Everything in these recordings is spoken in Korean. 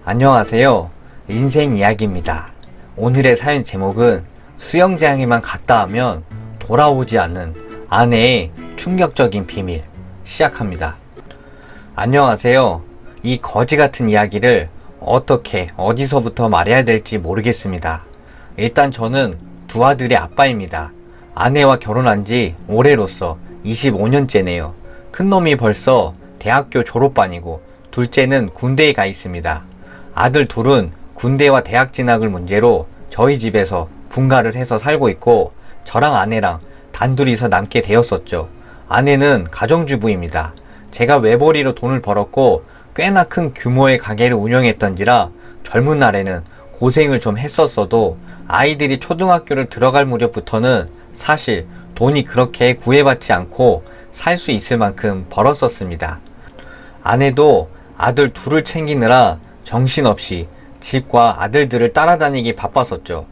안녕하세요. 인생 이야기입니다. 오늘의 사연 제목은 수영장에만 갔다 하면 돌아오지 않는 아내의 충격적인 비밀 시작합니다. 안녕하세요. 이 거지 같은 이야기를 어떻게 어디서부터 말해야 될지 모르겠습니다. 일단 저는 두 아들의 아빠입니다. 아내와 결혼한 지 올해로써 25년째네요. 큰 놈이 벌써 대학교 졸업반이고 둘째는 군대에 가 있습니다. 아들 둘은 군대와 대학 진학을 문제로 저희 집에서 분가를 해서 살고 있고 저랑 아내랑 단둘이서 남게 되었었죠. 아내는 가정주부입니다. 제가 외벌이로 돈을 벌었고 꽤나 큰 규모의 가게를 운영했던지라 젊은 날에는 고생을 좀 했었어도 아이들이 초등학교를 들어갈 무렵부터는 사실 돈이 그렇게 구애받지 않고 살 수 있을 만큼 벌었었습니다. 아내도 아들 둘을 챙기느라 정신없이 집과 아들들을 따라다니기 바빴었죠.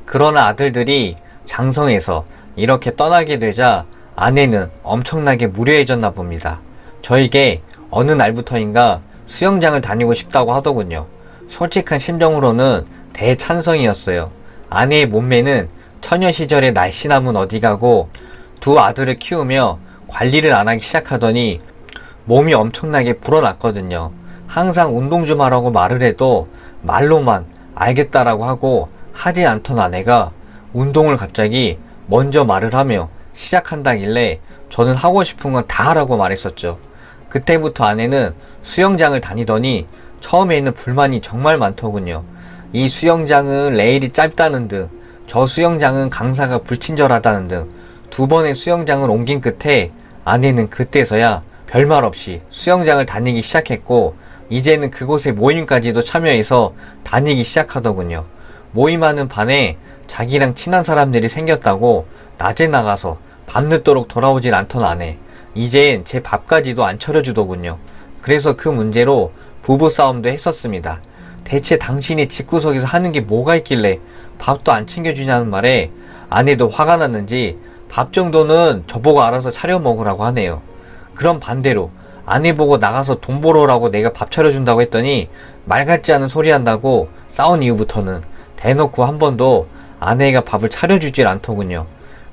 그러나 아들들이 장성해서 이렇게 떠나게 되자 아내는 엄청나게 무료해졌나 봅니다. 저에게 어느 날부터인가 수영장을 다니고 싶다고 하더군요. 솔직한 심정으로는 대찬성이었어요. 아내의 몸매는 처녀 시절의 날씬함은 어디 가고 두 아들을 키우며 관리를 안 하기 시작하더니 몸이 엄청나게 불어났거든요. 항상 운동 좀 하라고 말을 해도 말로만 알겠다라고 하고 하지 않던 아내가 운동을 갑자기 먼저 말을 하며 시작한다길래 저는 하고 싶은 건 다 하라고 말했었죠. 그때부터 아내는 수영장을 다니더니 처음에는 불만이 정말 많더군요. 이 수영장은 레일이 짧다는 등, 저 수영장은 강사가 불친절하다는 등 두 번의 수영장을 옮긴 끝에 아내는 그때서야 별말 없이 수영장을 다니기 시작했고 이제는 그곳의 모임까지도 참여해서 다니기 시작하더군요. 모임하는 반에 자기랑 친한 사람들이 생겼다고 낮에 나가서 밤늦도록 돌아오질 않던 아내. 이젠 제 밥까지도 안 차려주더군요. 그래서 그 문제로 부부싸움도 했었습니다. 대체 당신이 집구석에서 하는 게 뭐가 있길래 밥도 안 챙겨주냐는 말에 아내도 화가 났는지 밥 정도는 저보고 알아서 차려 먹으라고 하네요. 그럼 반대로 아내 보고 나가서 돈 벌어 오라고 내가 밥 차려준다고 했더니 말 같지 않은 소리 한다고 싸운 이후부터는 대놓고 한 번도 아내가 밥을 차려주질 않더군요.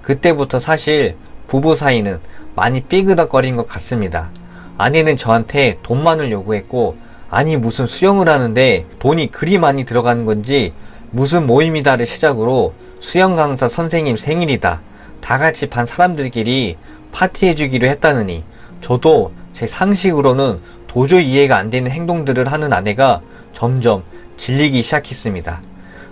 그때부터 사실 부부 사이는 많이 삐그덕거린 것 같습니다. 아내는 저한테 돈만을 요구했고 아니 무슨 수영을 하는데 돈이 그리 많이 들어가는 건지 무슨 모임이다를 시작으로 수영 강사 선생님 생일이다. 다 같이 반 사람들끼리 파티해주기로 했다느니 저도 제 상식으로는 도저히 이해가 안 되는 행동들을 하는 아내가 점점 질리기 시작했습니다.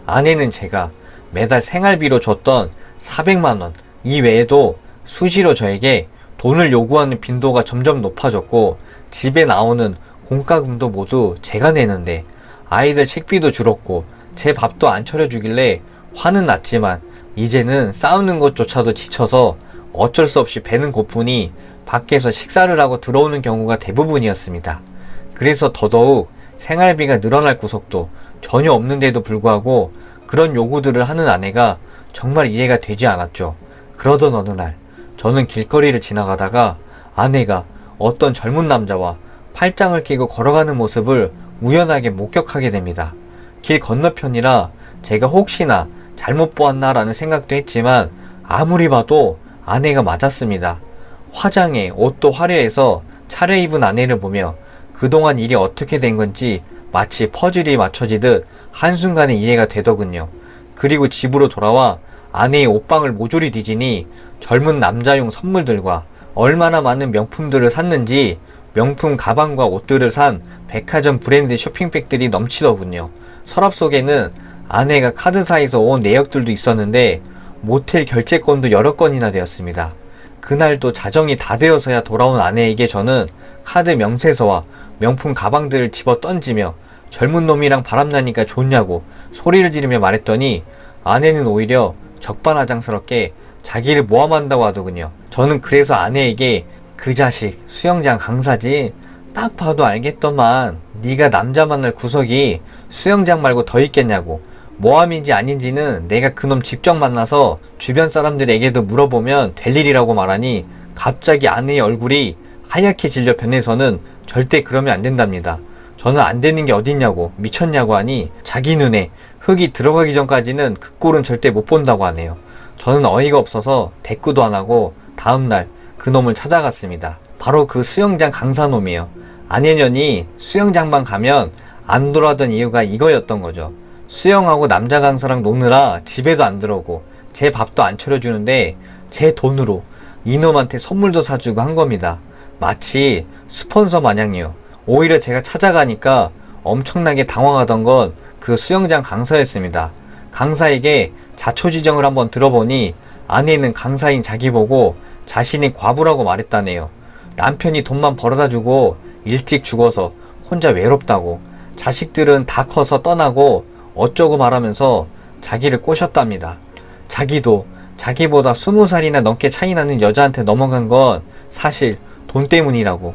아내는 제가 매달 생활비로 줬던 400만원 이외에도 수시로 저에게 돈을 요구하는 빈도가 점점 높아졌고 집에 나오는 공과금도 모두 제가 내는데 아이들 책비도 줄었고 제 밥도 안 차려주길래 화는 났지만 이제는 싸우는 것조차도 지쳐서 어쩔 수 없이 배는 고프니 밖에서 식사를 하고 들어오는 경우가 대부분이었습니다. 그래서 더더욱 생활비가 늘어날 구석도 전혀 없는데도 불구하고 그런 요구들을 하는 아내가 정말 이해가 되지 않았죠. 그러던 어느 날 저는 길거리를 지나가다가 아내가 어떤 젊은 남자와 팔짱을 끼고 걸어가는 모습을 우연하게 목격하게 됩니다. 길 건너편이라 제가 혹시나 잘못 보았나 라는 생각도 했지만 아무리 봐도 아내가 맞았습니다. 화장에 옷도 화려해서 차려입은 아내를 보며 그동안 일이 어떻게 된 건지 마치 퍼즐이 맞춰지듯 한순간에 이해가 되더군요. 그리고 집으로 돌아와 아내의 옷방을 모조리 뒤지니 젊은 남자용 선물들과 얼마나 많은 명품들을 샀는지 명품 가방과 옷들을 산 백화점 브랜드 쇼핑백들이 넘치더군요. 서랍 속에는 아내가 카드사에서 온 내역들도 있었는데 모텔 결제권도 여러 건이나 되었습니다. 그날도 자정이 다 되어서야 돌아온 아내에게 저는 카드 명세서와 명품 가방들을 집어 던지며 젊은 놈이랑 바람나니까 좋냐고 소리를 지르며 말했더니 아내는 오히려 적반하장스럽게 자기를 모함한다고 하더군요. 저는 그래서 아내에게 그 자식 수영장 강사지 딱 봐도 알겠더만 네가 남자 만날 구석이 수영장 말고 더 있겠냐고 모함인지 아닌지는 내가 그놈 직접 만나서 주변 사람들에게도 물어보면 될 일이라고 말하니 갑자기 아내의 얼굴이 하얗게 질려 변해서는 절대 그러면 안 된답니다. 저는 안 되는 게 어딨냐고, 미쳤냐고 하니 자기 눈에 흙이 들어가기 전까지는 그 꼴은 절대 못 본다고 하네요. 저는 어이가 없어서 대꾸도 안 하고 다음날 그놈을 찾아갔습니다. 바로 그 수영장 강사놈이에요. 안혜년이 수영장만 가면 안 돌아던 이유가 이거였던 거죠. 수영하고 남자 강사랑 노느라 집에도 안 들어오고 제 밥도 안 차려주는데 제 돈으로 이놈한테 선물도 사주고 한 겁니다. 마치 스폰서 마냥요. 오히려 제가 찾아가니까 엄청나게 당황하던 건 그 수영장 강사였습니다. 강사에게 자초지정을 한번 들어보니 아내는 강사인 자기 보고 자신이 과부라고 말했다네요. 남편이 돈만 벌어다주고 일찍 죽어서 혼자 외롭다고, 자식들은 다 커서 떠나고 어쩌고 말하면서 자기를 꼬셨답니다. 자기도 자기보다 20살이나 넘게 차이나는 여자한테 넘어간 건 사실 돈 때문이라고.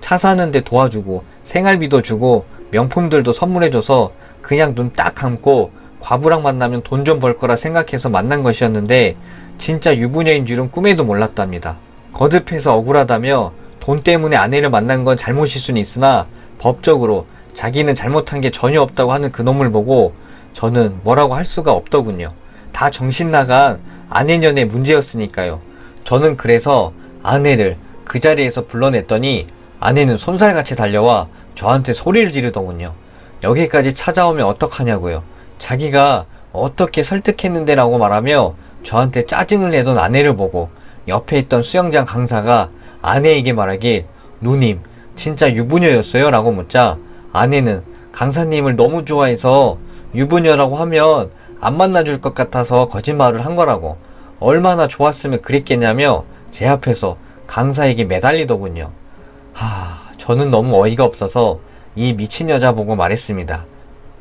차 사는데 도와주고 생활비도 주고 명품들도 선물해줘서 그냥 눈 딱 감고 과부랑 만나면 돈 좀 벌 거라 생각해서 만난 것이었는데 진짜 유부녀인 줄은 꿈에도 몰랐답니다. 거듭해서 억울하다며 돈 때문에 아내를 만난 건 잘못일 수는 있으나 법적으로 자기는 잘못한 게 전혀 없다고 하는 그놈을 보고 저는 뭐라고 할 수가 없더군요. 다 정신 나간 아내년의 문제였으니까요. 저는 그래서 아내를 그 자리에서 불러냈더니 아내는 손살같이 달려와 저한테 소리를 지르더군요. 여기까지 찾아오면 어떡하냐고요. 자기가 어떻게 설득했는데 라고 말하며 저한테 짜증을 내던 아내를 보고 옆에 있던 수영장 강사가 아내에게 말하길, 누님 진짜 유부녀였어요? 라고 묻자 아내는 강사님을 너무 좋아해서 유부녀라고 하면 안 만나줄 것 같아서 거짓말을 한 거라고, 얼마나 좋았으면 그랬겠냐며 제 앞에서 강사에게 매달리더군요. 저는 너무 어이가 없어서 이 미친 여자 보고 말했습니다.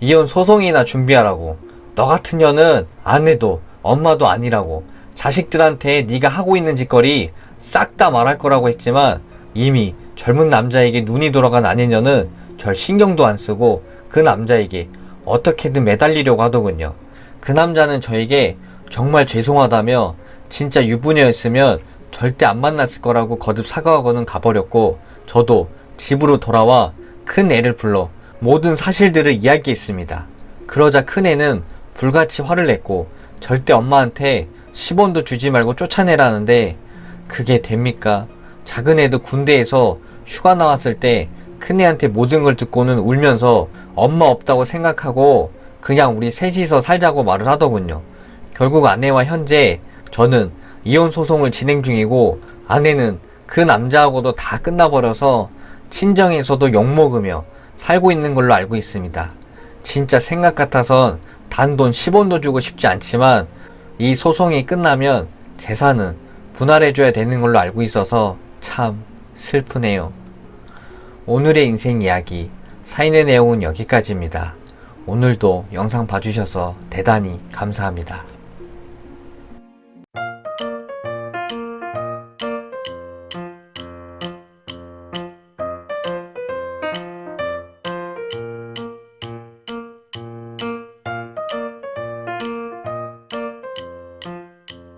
이혼 소송이나 준비하라고. 너 같은 년은 아내도 엄마도 아니라고. 자식들한테 네가 하고 있는 짓거리 싹 다 말할 거라고 했지만 이미 젊은 남자에게 눈이 돌아간 아내녀는 절 신경도 안 쓰고 그 남자에게 어떻게든 매달리려고 하더군요. 그 남자는 저에게 정말 죄송하다며 진짜 유부녀였으면 절대 안 만났을 거라고 거듭 사과하고는 가버렸고, 저도 집으로 돌아와 큰 애를 불러 모든 사실들을 이야기했습니다. 그러자 큰 애는 불같이 화를 냈고 절대 엄마한테 10원도 주지 말고 쫓아내라는데 그게 됩니까? 작은 애도 군대에서 휴가 나왔을 때 큰 애한테 모든 걸 듣고는 울면서 엄마 없다고 생각하고 그냥 우리 셋이서 살자고 말을 하더군요. 결국 아내와 현재 저는 이혼 소송을 진행 중이고 아내는 그 남자하고도 다 끝나버려서 친정에서도 욕먹으며 살고 있는 걸로 알고 있습니다. 진짜 생각 같아선 단돈 10원도 주고 싶지 않지만 이 소송이 끝나면 재산은 분할해줘야 되는 걸로 알고 있어서 참 슬프네요. 오늘의 인생 이야기, 사인의 내용은 여기까지입니다. 오늘도 영상 봐주셔서 대단히 감사합니다.